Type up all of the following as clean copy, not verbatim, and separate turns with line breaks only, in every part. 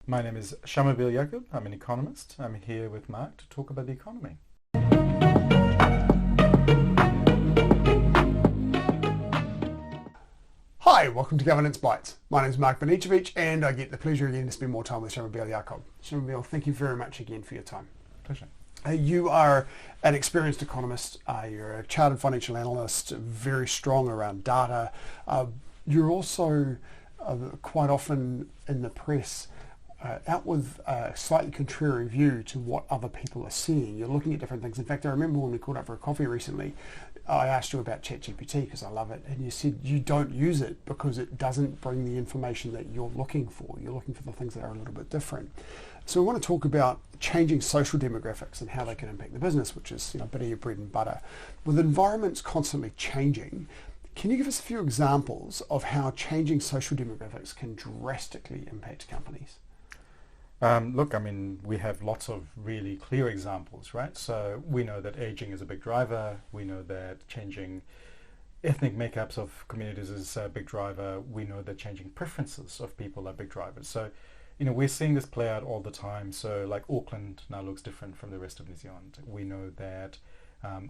My name is Shamubeel Eaqub. I'm an economist. I'm here with Mark to talk about the economy.
Hi, welcome to Governance Bites. My name is Mark Banicevich and I get the pleasure again to spend more time with Shamubeel Eaqub. Shamubeel, thank you very much again for your time.
Pleasure.
You are an experienced economist. You're a Chartered Financial Analyst, very strong around data. You're also quite often in the press out with a slightly contrary view to what other people are seeing. You're looking at different things. In fact, I remember when we caught up for a coffee recently, I asked you about ChatGPT because I love it, and you said you don't use it because it doesn't bring the information that you're looking for. You're looking for the things that are a little bit different. So we want to talk about changing social demographics and how they can impact the business, which is a bit of your bread and butter. With environments constantly changing, can you give us a few examples of how changing social demographics can drastically impact companies?
Look, we have lots of really clear examples, right? So we know that aging is a big driver. We know that changing ethnic makeups of communities is a big driver. We know that changing preferences of people are big drivers. So, we're seeing this play out all the time. So like Auckland now looks different from the rest of New Zealand. We know that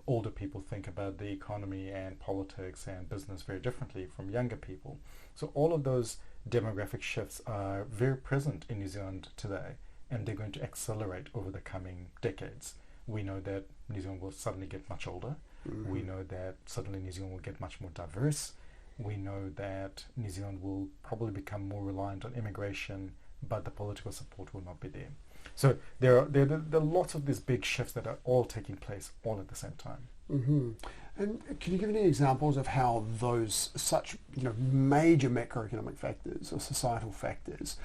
older people think about the economy and politics and business very differently from younger people. So all of those demographic shifts are very present in New Zealand today, and they're going to accelerate over the coming decades. We know that New Zealand will suddenly get much older. Mm-hmm. We know that suddenly New Zealand will get much more diverse. We know that New Zealand will probably become more reliant on immigration, but the political support will not be there. So there are lots of these big shifts that are all taking place all at the same time.
Mm-hmm. And can you give any examples of how those such major macroeconomic factors or societal factors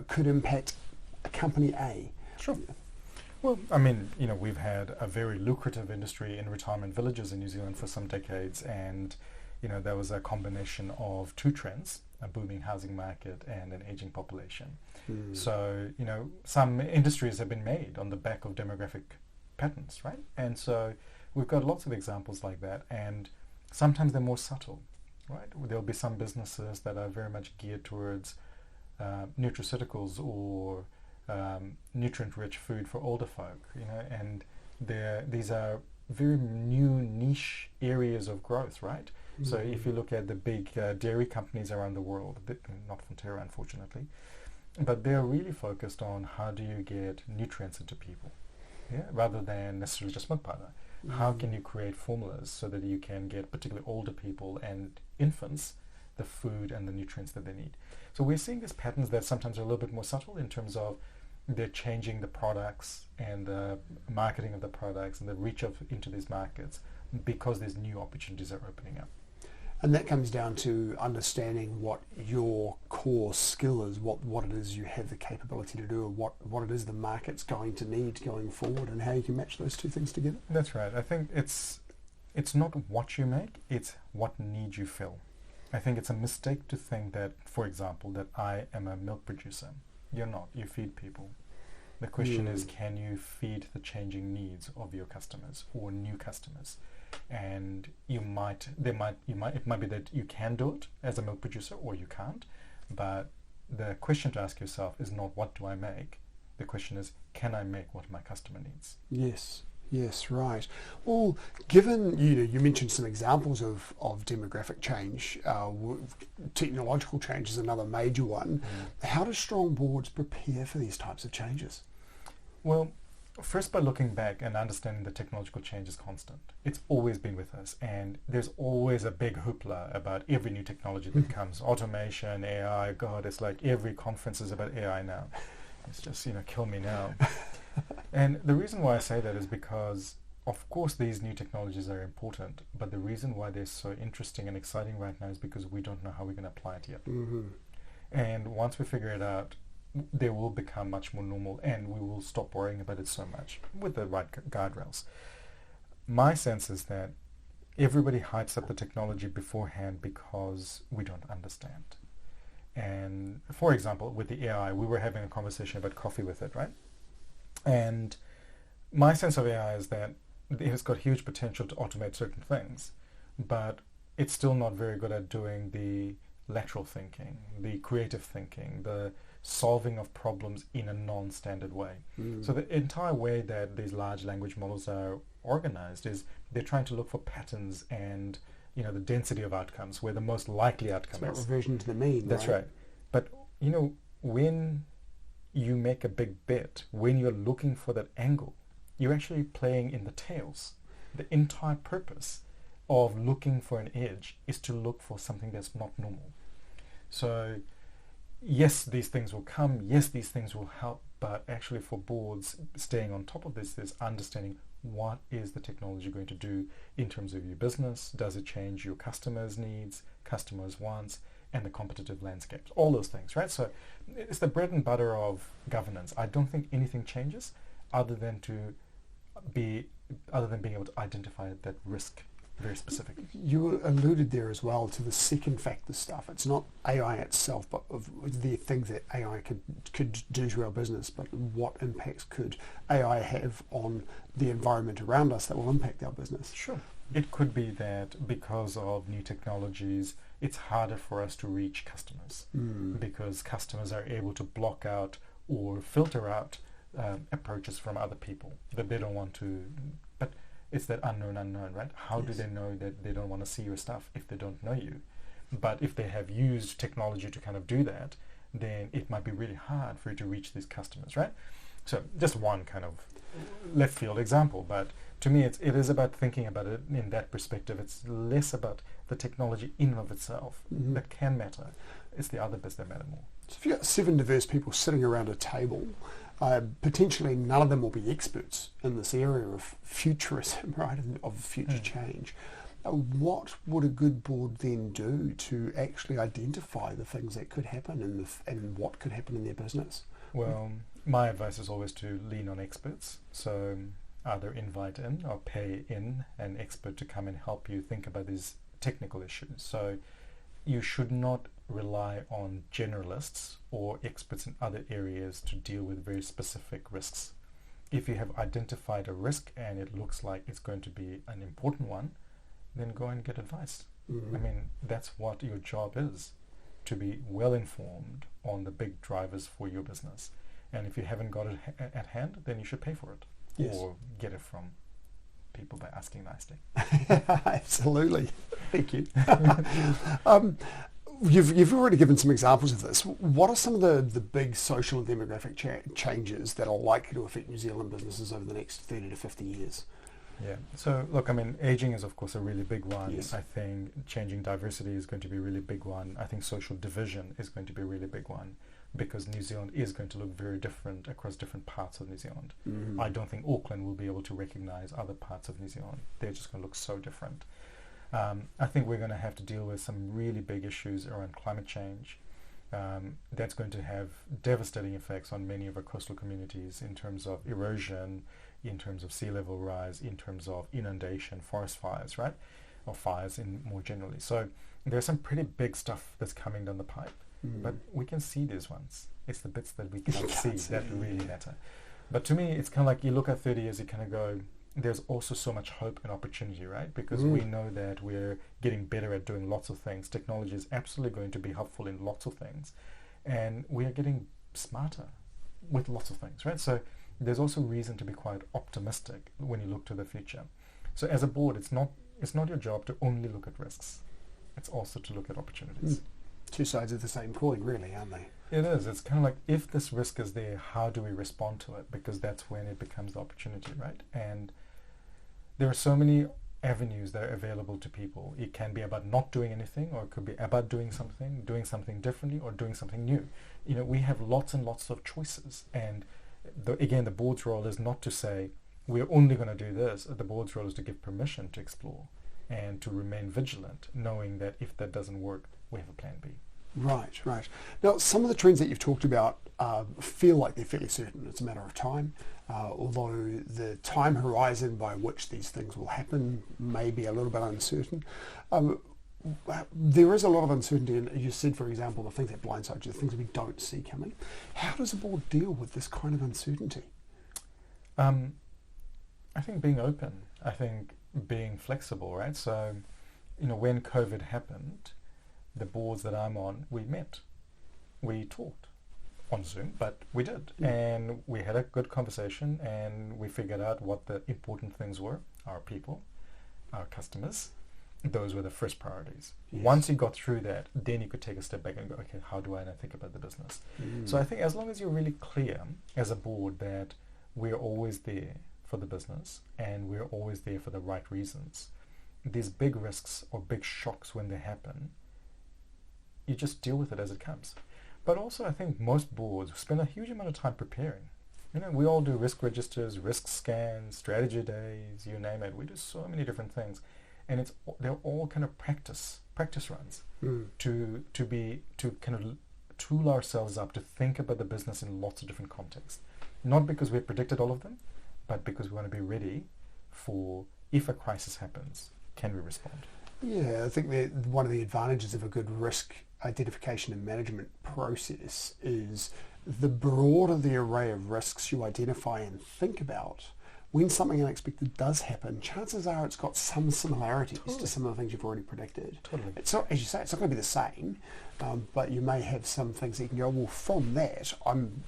could impact a company A?
Sure. Well, we've had a very lucrative industry in retirement villages in New Zealand for some decades, and there was a combination of two trends: a booming housing market and an aging population. Mm. So, some industries have been made on the back of demographic patterns, right? And so we've got lots of examples like that, and sometimes they're more subtle, right? There'll be some businesses that are very much geared towards nutraceuticals or nutrient-rich food for older folk, and these are very new niche areas of growth, right? Mm-hmm. So if you look at the big dairy companies around the world, not Fonterra unfortunately, but they're really focused on how do you get nutrients into people, rather than necessarily just milk powder. Mm-hmm. How can you create formulas so that you can get particularly older people and infants the food and the nutrients that they need? So we're seeing these patterns that sometimes are a little bit more subtle in terms of they're changing the products and the marketing of the products and the reach into these markets because these new opportunities are opening up.
And that comes down to understanding what your core skill is, what it is you have the capability to do, or what it is the market's going to need going forward, and how you can match those two things together.
That's right. I think it's not what you make, it's what need you fill. I think it's a mistake to think that, for example, that I am a milk producer. You're not. You feed people. The question is, can you feed the changing needs of your customers or new customers? And it might be that you can do it as a milk producer or you can't, but the question to ask yourself is not what do I make? The question is, can I make what my customer needs?
Yes, right. Well, given you mentioned some examples of demographic change, technological change is another major one. How do strong boards prepare for these types of changes?
Well, first by looking back and understanding that technological change is constant. It's always been with us, and there's always a big hoopla about every new technology that comes. Automation, AI, God, it's like every conference is about AI now. It's just, kill me now. And the reason why I say that is because, of course, these new technologies are important, but the reason why they're so interesting and exciting right now is because we don't know how we're going to apply it yet. Mm-hmm. And once we figure it out, they will become much more normal, and we will stop worrying about it so much with the right guardrails. My sense is that everybody hypes up the technology beforehand because we don't understand. And for example, with the AI, we were having a conversation about coffee with it, right? And my sense of AI is that it has got huge potential to automate certain things, but it's still not very good at doing the lateral thinking, the creative thinking, the solving of problems in a non-standard way. So the entire way that these large language models are organized is they're trying to look for patterns and the density of outcomes, where the most likely outcome
It's
is.
about reversion to the mean.
That's right. But when you make a big bet, when you're looking for that angle, you're actually playing in the tails. The entire purpose of looking for an edge is to look for something that's not normal. So yes, these things will come, yes, these things will help, but actually for boards, staying on top of this is understanding what is the technology going to do in terms of your business. Does it change your customers' needs, customers' wants, and the competitive landscapes, all those things, right? So it's the bread and butter of governance. I don't think anything changes other than being able to identify that risk very specifically.
You alluded there as well to the second factor stuff. It's not AI itself, but of the things that AI could do to our business, but what impacts could AI have on the environment around us that will impact our business?
Sure. It could be that because of new technologies, it's harder for us to reach customers because customers are able to block out or filter out approaches from other people that they don't want to. But it's that unknown, right? How do they know that they don't want to see your stuff if they don't know you? But if they have used technology to kind of do that, then it might be really hard for you to reach these customers, right? So just one kind of left field example, but to me it is about thinking about it in that perspective. It's less about the technology in and of itself that can matter. It's the other bits that matter more.
So if you've got 7 diverse people sitting around a table, potentially none of them will be experts in this area of futurism, right, and of future change. What would a good board then do to actually identify the things that could happen and what could happen in their business?
Well, my advice is always to lean on experts. So either invite in or pay in an expert to come and help you think about these technical issues. So you should not rely on generalists or experts in other areas to deal with very specific risks. If you have identified a risk and it looks like it's going to be an important one, then go and get advice. I mean, that's what your job is, to be well informed on the big drivers for your business. And if you haven't got it at hand, then you should pay for it or get it from people by asking nicely.
Absolutely. Thank you. You've already given some examples of this. What are some of the big social and demographic changes that are likely to affect New Zealand businesses over the next 30 to 50 years?
Yeah. So look, I mean, aging is of course a really big one.
Yes.
I think changing diversity is going to be a really big one. I think social division is going to be a really big one because New Zealand is going to look very different across different parts of New Zealand. I don't think Auckland will be able to recognize other parts of New Zealand. They're just going to look so different. I think we're going to have to deal with some really big issues around climate change. That's going to have devastating effects on many of our coastal communities in terms of erosion, in terms of sea level rise, in terms of inundation, forest fires, right? Or fires in more generally. So there's some pretty big stuff that's coming down the pipe, but we can see these ones. It's the bits that we can't see that really matter. But to me, it's kind of like you look at 30 years, you kind of go, there's also so much hope and opportunity, right? Because we know that we're getting better at doing lots of things. Technology is absolutely going to be helpful in lots of things. And we are getting smarter with lots of things, right? So there's also reason to be quite optimistic when you look to the future. So as a board, it's not your job to only look at risks. It's also to look at opportunities.
Two sides of the same coin, really, aren't they?
It is. It's kind of like, if this risk is there, how do we respond to it? Because that's when it becomes the opportunity, right? And there are so many avenues that are available to people. It can be about not doing anything, or it could be about doing something differently, or doing something new. You know, we have lots and lots of choices. And again, the board's role is not to say, we're only going to do this. The board's role is to give permission to explore and to remain vigilant, knowing that if that doesn't work, we have a plan B.
Right. Now, some of the trends that you've talked about feel like they're fairly certain. It's a matter of time, although the time horizon by which these things will happen may be a little bit uncertain. There is a lot of uncertainty, and you said, for example, the things that blindside you, the things that we don't see coming. How does a board deal with this kind of uncertainty?
I think being open. I think being flexible, right? So, when COVID happened, the boards that I'm on, we met, we talked, on Zoom, but we did. And we had a good conversation, and we figured out what the important things were: our people, our customers. Those were the first priorities.
Yes.
Once you got through that, then you could take a step back and go, okay, how do I now think about the business? So I think as long as you're really clear as a board that we're always there for the business and we're always there for the right reasons, these big risks or big shocks, when they happen, you just deal with it as it comes. But also, I think most boards spend a huge amount of time preparing. You know, we all do risk registers, risk scans, strategy days, you name it. We do so many different things. And they're all kind of practice runs to kind of tool ourselves up to think about the business in lots of different contexts. Not because we've predicted all of them, but because we want to be ready for, if a crisis happens, can we respond?
Yeah, I think that one of the advantages of a good risk identification and management process is the broader the array of risks you identify and think about. When something unexpected does happen, chances are it's got some similarities to some of the things you've already predicted.
Totally.
It's not, as you say, it's not going to be the same, but you may have some things that you can go, well, from that,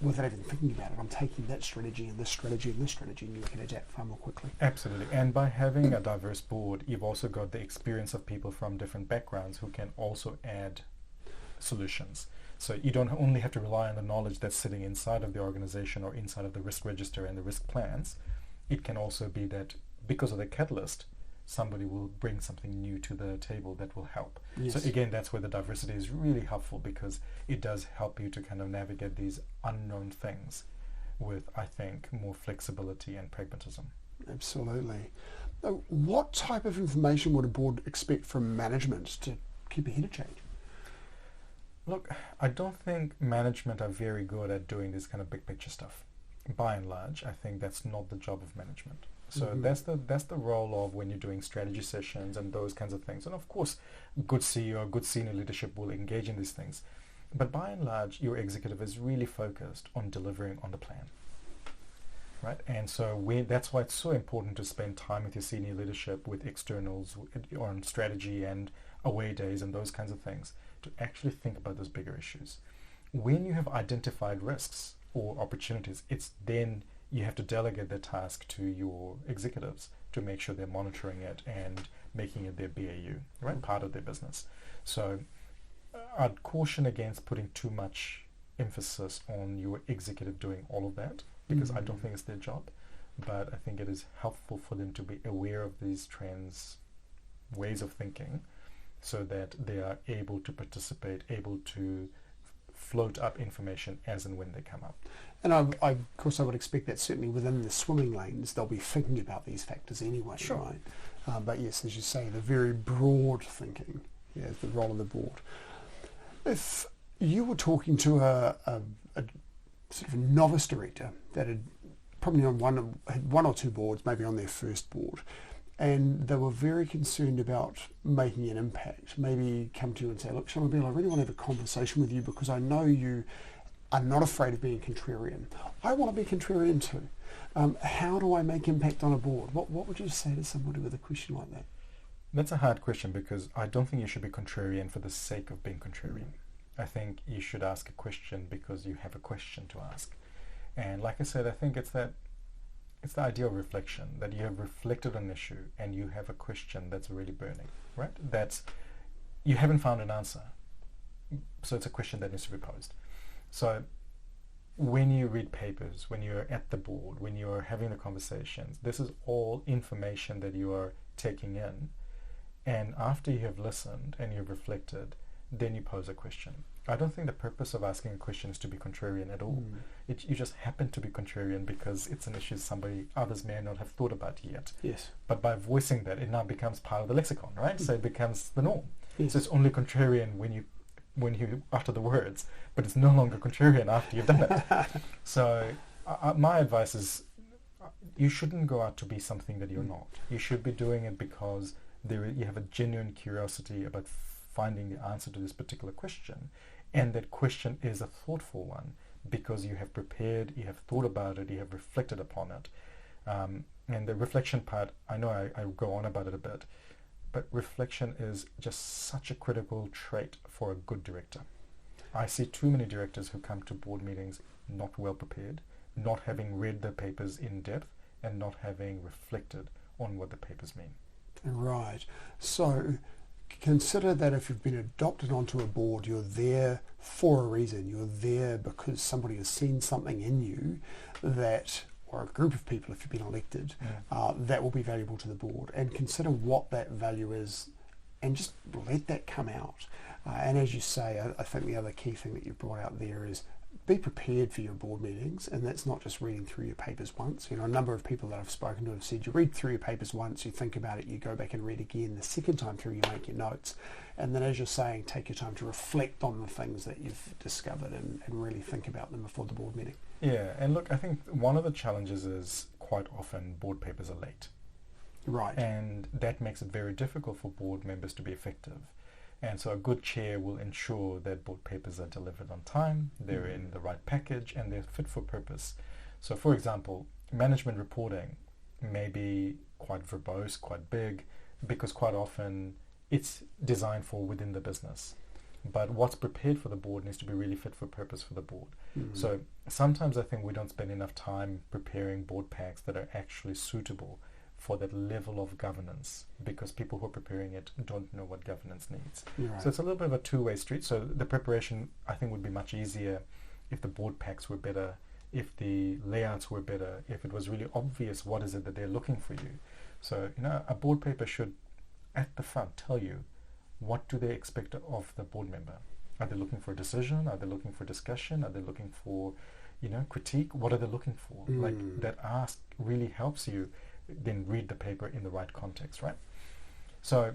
without even thinking about it, I'm taking that strategy and this strategy and this strategy, and you can adapt far more quickly.
Absolutely. And by having a diverse board, you've also got the experience of people from different backgrounds who can also add solutions. So you don't only have to rely on the knowledge that's sitting inside of the organization or inside of the risk register and the risk plans. It can also be that because of the catalyst, somebody will bring something new to the table that will help.
Yes.
So again, that's where the diversity is really helpful, because it does help you to kind of navigate these unknown things with, I think, more flexibility and pragmatism.
Absolutely. Now, what type of information would a board expect from management to keep ahead of change?
Look, I don't think management are very good at doing this kind of big picture stuff. By and large, I think that's not the job of management. So that's the role of when you're doing strategy sessions and those kinds of things. And of course, good CEO, good senior leadership will engage in these things. But by and large, your executive is really focused on delivering on the plan. Right? And so that's why it's so important to spend time with your senior leadership, with externals, on strategy and away days and those kinds of things, to actually think about those bigger issues. When you have identified risks or opportunities, it's then you have to delegate the task to your executives to make sure they're monitoring it and making it their BAU, right? Part of their business. So I'd caution against putting too much emphasis on your executive doing all of that, because I don't think it's their job. But I think it is helpful for them to be aware of these trends, ways of thinking, so that they are able to participate, able to float up information as and when they come up.
And of course, I would expect that certainly within the swimming lanes, they'll be thinking about these factors anyway,
sure.
Right? But yes, as you say, the very broad thinking is the role of the board. If you were talking to a sort of a novice director that had probably had one or two boards, maybe on their first board, and they were very concerned about making an impact, maybe come to you and say, look, Shamubeel, I really want to have a conversation with you because I know you are not afraid of being contrarian. I want to be contrarian too. How do I make impact on a board? What would you say to somebody with a question like that?
That's a hard question, because I don't think you should be contrarian for the sake of being contrarian. I think you should ask a question because you have a question to ask. And like I said, I think it's the idea of reflection, that you have reflected on an issue and you have a question that's really burning, right? You haven't found an answer. So it's a question that needs to be posed. So when you read papers, when you're at the board, when you're having the conversations, this is all information that you are taking in. And after you have listened and you've reflected, then you pose a question. I don't think the purpose of asking a question is to be contrarian at all. You just happen to be contrarian because it's an issue others may not have thought about yet.
Yes.
But by voicing that, it now becomes part of the lexicon, right? So it becomes the norm.
Yes.
So it's only contrarian when you utter the words, but it's no longer contrarian after you've done it. So my advice is, you shouldn't go out to be something that you're not. You should be doing it because you have a genuine curiosity about finding the answer to this particular question, and that question is a thoughtful one because you have prepared, you have thought about it, you have reflected upon it. And the reflection part, I know I go on about it a bit, but reflection is just such a critical trait for a good director. I see too many directors who come to board meetings not well prepared, not having read the papers in depth, and not having reflected on what the papers mean.
Right. So consider that if you've been adopted onto a board, you're there for a reason. You're there because somebody has seen something in you that, or a group of people if you've been elected, that will be valuable to the board. And consider what that value is and just let that come out. And as you say, I think the other key thing that you've brought out there is be prepared for your board meetings, and that's not just reading through your papers once. You know, a number of people that I've spoken to have said you read through your papers once, you think about it, you go back and read again. The second time through, you make your notes, and then as you're saying, take your time to reflect on the things that you've discovered and really think about them before the board meeting.
Yeah, and look, I think one of the challenges is quite often board papers are late.
Right.
And that makes it very difficult for board members to be effective. And so a good chair will ensure that board papers are delivered on time, they're in the right package, and they're fit for purpose. So for example, management reporting may be quite verbose, quite big, because quite often it's designed for within the business. But what's prepared for the board needs to be really fit for purpose for the board. So sometimes I think we don't spend enough time preparing board packs that are actually suitable for that level of governance, because people who are preparing it don't know what governance needs.
Right.
So it's a little bit of a two-way street. So the preparation, I think, would be much easier if the board packs were better, if the layouts were better, if it was really obvious what is it that they're looking for you. So, you know, a board paper should, at the front, tell you what do they expect of the board member. Are they looking for a decision? Are they looking for discussion? Are they looking for, you know, critique? What are they looking for? Like, that ask really helps you then read the paper in the right context, right? So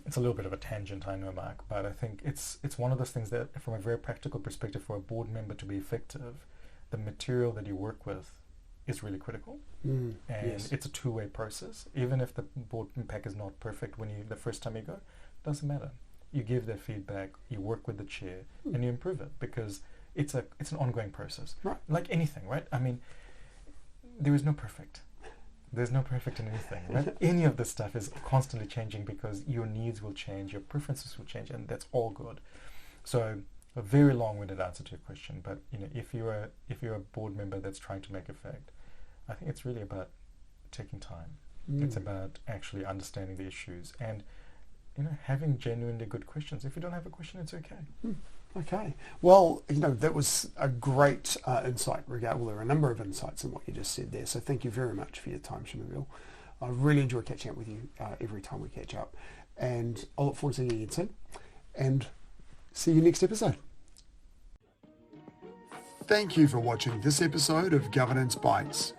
it's a little bit of a tangent, I know, Mark, but I think it's one of those things that, from a very practical perspective, for a board member to be effective, the material that you work with is really critical. And it's a two-way process. Even if the board pack is not perfect when the first time you go, doesn't matter. You give that feedback, you work with the chair, and you improve it, because it's an ongoing process.
Right.
Like anything, right? I mean, there is no perfect. There's no perfect in anything, right? Any of this stuff is constantly changing, because your needs will change, your preferences will change, and that's all good. So a very long-winded answer to your question, but you know, if you're a board member that's trying to make effect, I think it's really about taking time. It's about actually understanding the issues and, you know, having genuinely good questions. If you don't have a question, it's okay.
Okay. Well, you know, that was a great insight. Well, there are a number of insights in what you just said there. So thank you very much for your time, Shamubeel. I really enjoy catching up with you every time we catch up. And I look forward to seeing you again soon. And see you next episode. Thank you for watching this episode of Governance Bites.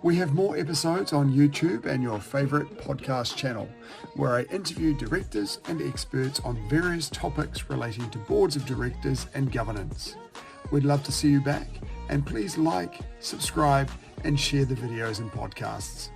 We have more episodes on YouTube and your favourite podcast channel, where I interview directors and experts on various topics relating to boards of directors and governance. We'd love to see you back, and please like, subscribe, and share the videos and podcasts.